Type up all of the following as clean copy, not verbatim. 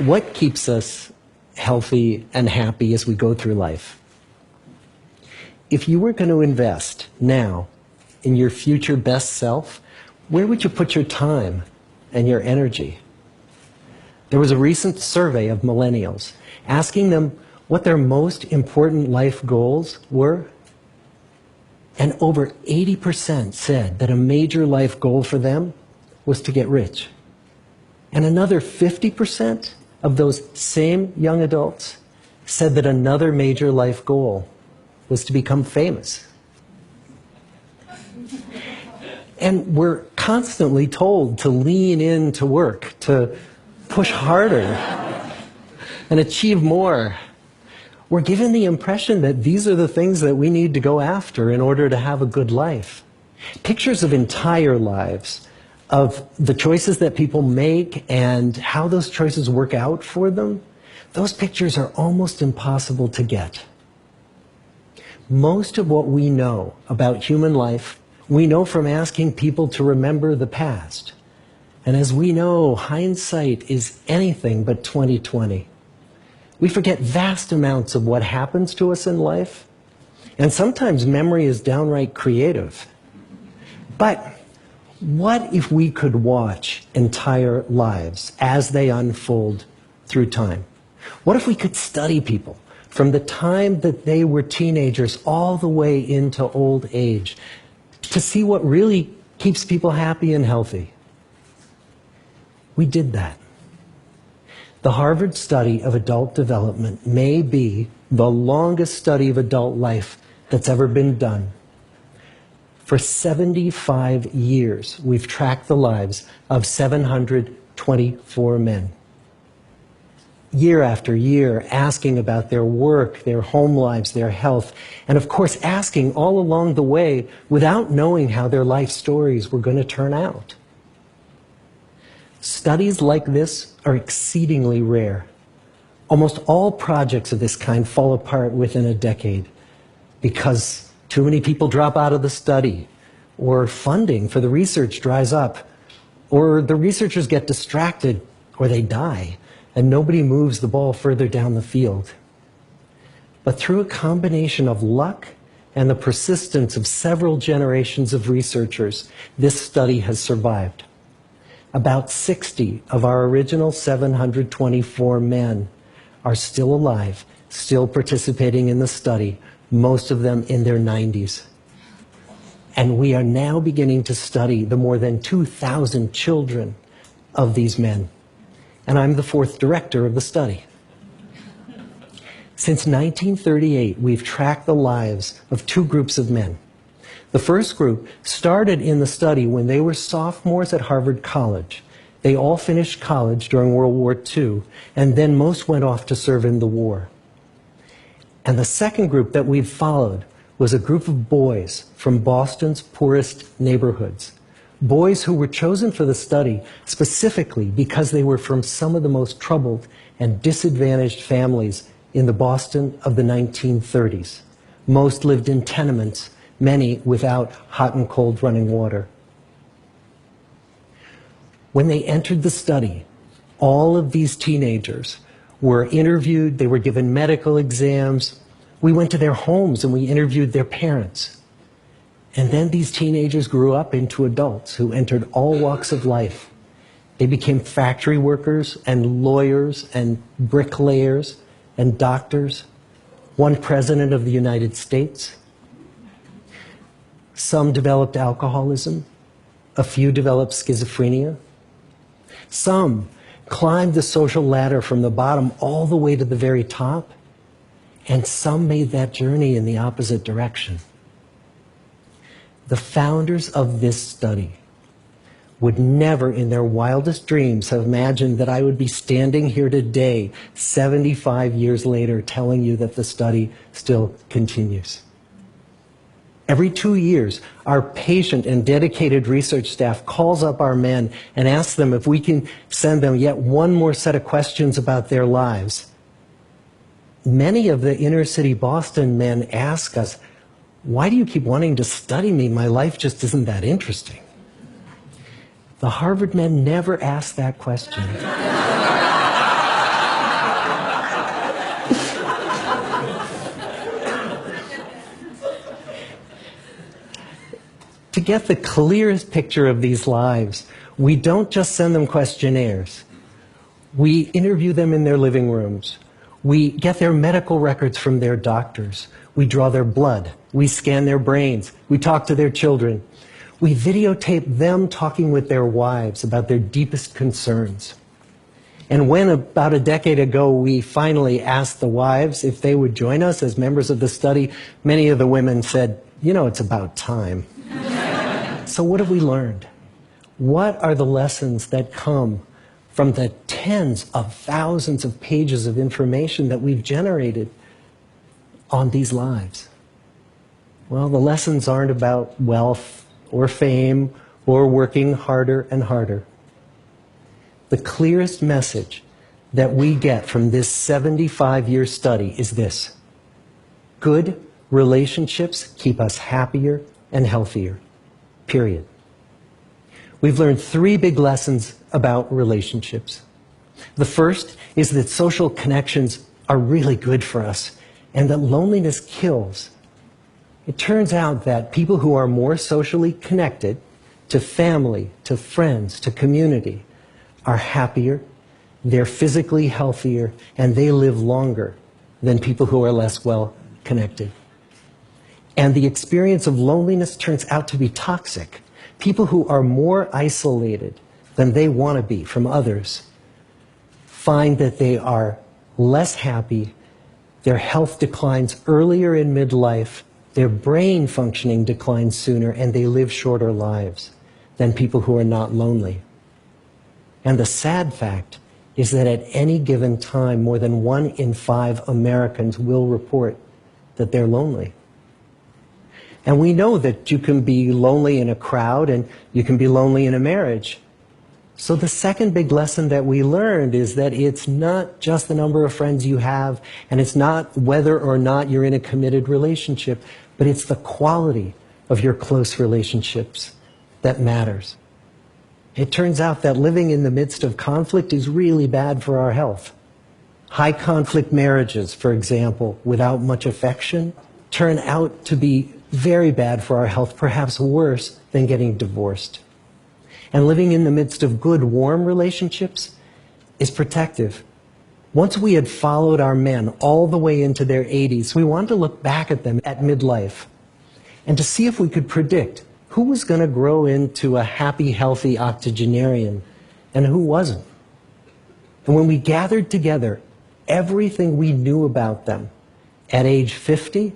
What keeps us healthy and happy as we go through life? If you were going to invest now in your future best self, where would you put your time and your energy? There was a recent survey of millennials asking them what their most important life goals were. And over 80% said that a major life goal for them was to get rich. And another 50% of those same young adults said that another major life goal was to become famous. And we're constantly told to lean into work, to push harder and achieve more. We're given the impression that these are the things that we need to go after in order to have a good life. Pictures of entire lives, of the choices that people make and how those choices work out for them, those pictures are almost impossible to get. Most of what we know about human life, we know from asking people to remember the past. And as we know, hindsight is anything but 20/20. We forget vast amounts of what happens to us in life, and sometimes memory is downright creative. But what if we could watch entire lives as they unfold through time? What if we could study people from the time that they were teenagers all the way into old age to see what really keeps people happy and healthy? We did that. The Harvard study of adult development may be the longest study of adult life that's ever been done. For 75 years, we've tracked the lives of 724 men. Year after year, asking about their work, their home lives, their health, and of course asking all along the way without knowing how their life stories were going to turn out. Studies like this are exceedingly rare. Almost all projects of this kind fall apart within a decade because too many people drop out of the study, or funding for the research dries up, or the researchers get distracted, or they die, and nobody moves the ball further down the field. But through a combination of luck and the persistence of several generations of researchers, this study has survived. About 60 of our original 724 men are still alive, still participating in the study, most of them in their 90s. And we are now beginning to study the more than 2,000 children of these men. And I'm the fourth director of the study. Since 1938, we've tracked the lives of two groups of men. The first group started in the study when they were sophomores at Harvard College. They all finished college during World War II, and then most went off to serve in the war. And the second group that we've followed was a group of boys from Boston's poorest neighborhoods. Boys who were chosen for the study specifically because they were from some of the most troubled and disadvantaged families in the Boston of the 1930s. Most lived in tenements, many without hot and cold running water. When they entered the study, all of these teenagers were interviewed, they were given medical exams. We went to their homes and we interviewed their parents. And then these teenagers grew up into adults who entered all walks of life. They became factory workers and lawyers and bricklayers and doctors, one president of the United States. Some developed alcoholism, a few developed schizophrenia. Some climbed the social ladder from the bottom all the way to the very top, and some made that journey in the opposite direction. The founders of this study would never in their wildest dreams have imagined that I would be standing here today, 75 years later, telling you that the study still continues. Every 2 years, our patient and dedicated research staff calls up our men and asks them if we can send them yet one more set of questions about their lives. Many of the inner city Boston men ask us, "Why do you keep wanting to study me? My life just isn't that interesting." The Harvard men never asked that question. get the clearest picture of these lives, we don't just send them questionnaires. We interview them in their living rooms. We get their medical records from their doctors. We draw their blood. We scan their brains. We talk to their children. We videotape them talking with their wives about their deepest concerns. And when about a decade ago we finally asked the wives if they would join us as members of the study, many of the women said, "You know, it's about time." So what have we learned? What are the lessons that come from the tens of thousands of pages of information that we've generated on these lives? Well, the lessons aren't about wealth or fame or working harder and harder. The clearest message that we get from this 75-year study is this: good relationships keep us happier and healthier, period. We've learned 3 big lessons about relationships. The first is that social connections are really good for us and that loneliness kills. It turns out that people who are more socially connected to family, to friends, to community are happier, they're physically healthier, and they live longer than people who are less well connected. And the experience of loneliness turns out to be toxic. People who are more isolated than they want to be from others find that they are less happy, their health declines earlier in midlife, their brain functioning declines sooner, and they live shorter lives than people who are not lonely. And the sad fact is that at any given time, more than 1 in 5 Americans will report that they're lonely. And we know that you can be lonely in a crowd and you can be lonely in a marriage. So the second big lesson that we learned is that it's not just the number of friends you have, and it's not whether or not you're in a committed relationship, but it's the quality of your close relationships that matters. It turns out that living in the midst of conflict is really bad for our health. High conflict marriages, for example, without much affection, turn out to be very bad for our health, perhaps worse than getting divorced. And living in the midst of good, warm relationships is protective. Once we had followed our men all the way into their 80s, we wanted to look back at them at midlife and to see if we could predict who was going to grow into a happy, healthy octogenarian and who wasn't. And when we gathered together everything we knew about them at age 50,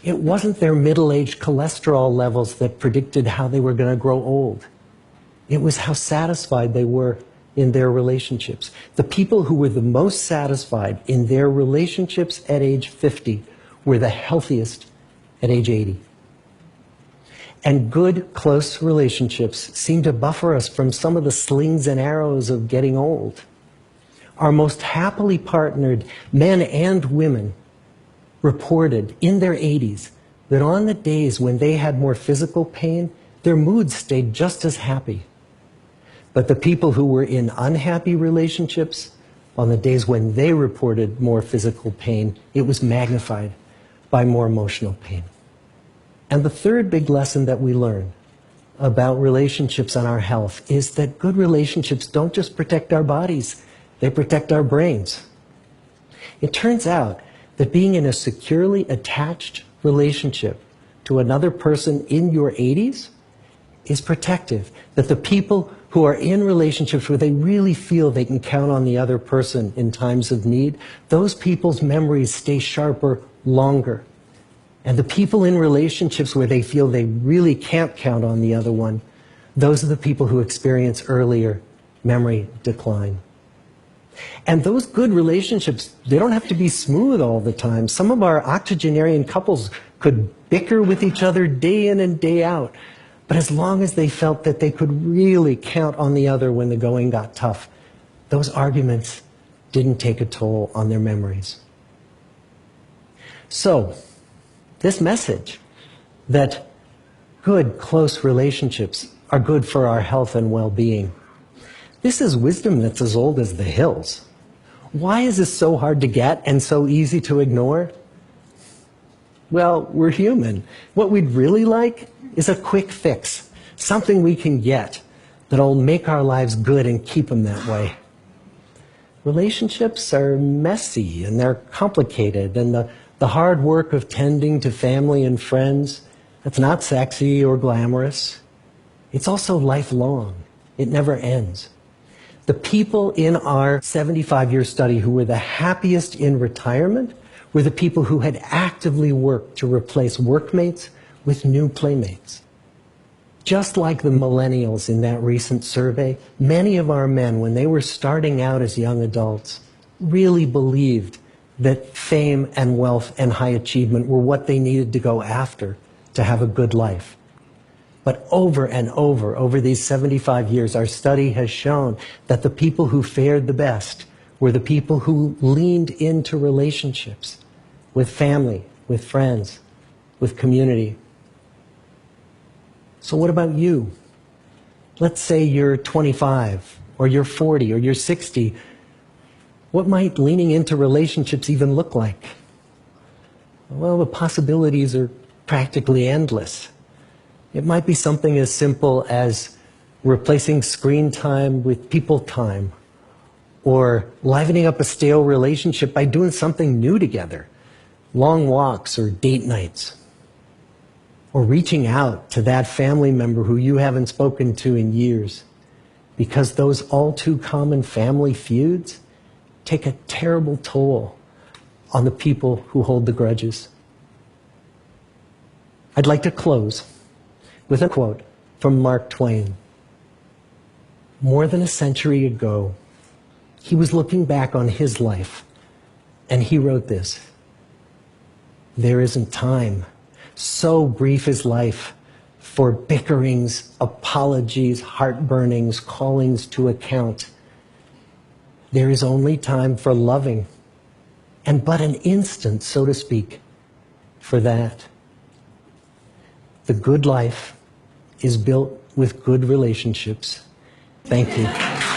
it wasn't their middle-aged cholesterol levels that predicted how they were going to grow old. It was how satisfied they were in their relationships. The people who were the most satisfied in their relationships at age 50 were the healthiest at age 80. And good, close relationships seem to buffer us from some of the slings and arrows of getting old. Our most happily partnered men and women reported in their 80s that on the days when they had more physical pain, their moods stayed just as happy. But the people who were in unhappy relationships, on the days when they reported more physical pain, it was magnified by more emotional pain. And the third big lesson that we learn about relationships and our health is that good relationships don't just protect our bodies, they protect our brains. It turns out that being in a securely attached relationship to another person in your 80s is protective. That the people who are in relationships where they really feel they can count on the other person in times of need, those people's memories stay sharper longer. And the people in relationships where they feel they really can't count on the other one, those are the people who experience earlier memory decline. And those good relationships, they don't have to be smooth all the time. Some of our octogenarian couples could bicker with each other day in and day out. But as long as they felt that they could really count on the other when the going got tough, those arguments didn't take a toll on their memories. So, this message that good, close relationships are good for our health and well-being, this is wisdom that's as old as the hills. Why is this so hard to get and so easy to ignore? Well, we're human. What we'd really like is a quick fix, something we can get that'll make our lives good and keep them that way. Relationships are messy and they're complicated, and the hard work of tending to family and friends, that's not sexy or glamorous. It's also lifelong. It never ends. The people in our 75-year study who were the happiest in retirement were the people who had actively worked to replace workmates with new playmates. Just like the millennials in that recent survey, many of our men, when they were starting out as young adults, really believed that fame and wealth and high achievement were what they needed to go after to have a good life. But over and over these 75 years, our study has shown that the people who fared the best were the people who leaned into relationships with family, with friends, with community. So what about you? Let's say you're 25, or you're 40, or you're 60. What might leaning into relationships even look like? Well, the possibilities are practically endless. It might be something as simple as replacing screen time with people time, or livening up a stale relationship by doing something new together, long walks or date nights, or reaching out to that family member who you haven't spoken to in years, because those all too common family feuds take a terrible toll on the people who hold the grudges. I'd like to close with a quote from Mark Twain. More than a century ago, he was looking back on his life, and he wrote this: "There isn't time, so brief is life, for bickerings, apologies, heartburnings, callings to account. There is only time for loving, and but an instant, so to speak, for that. The good life is built with good relationships." Thank you.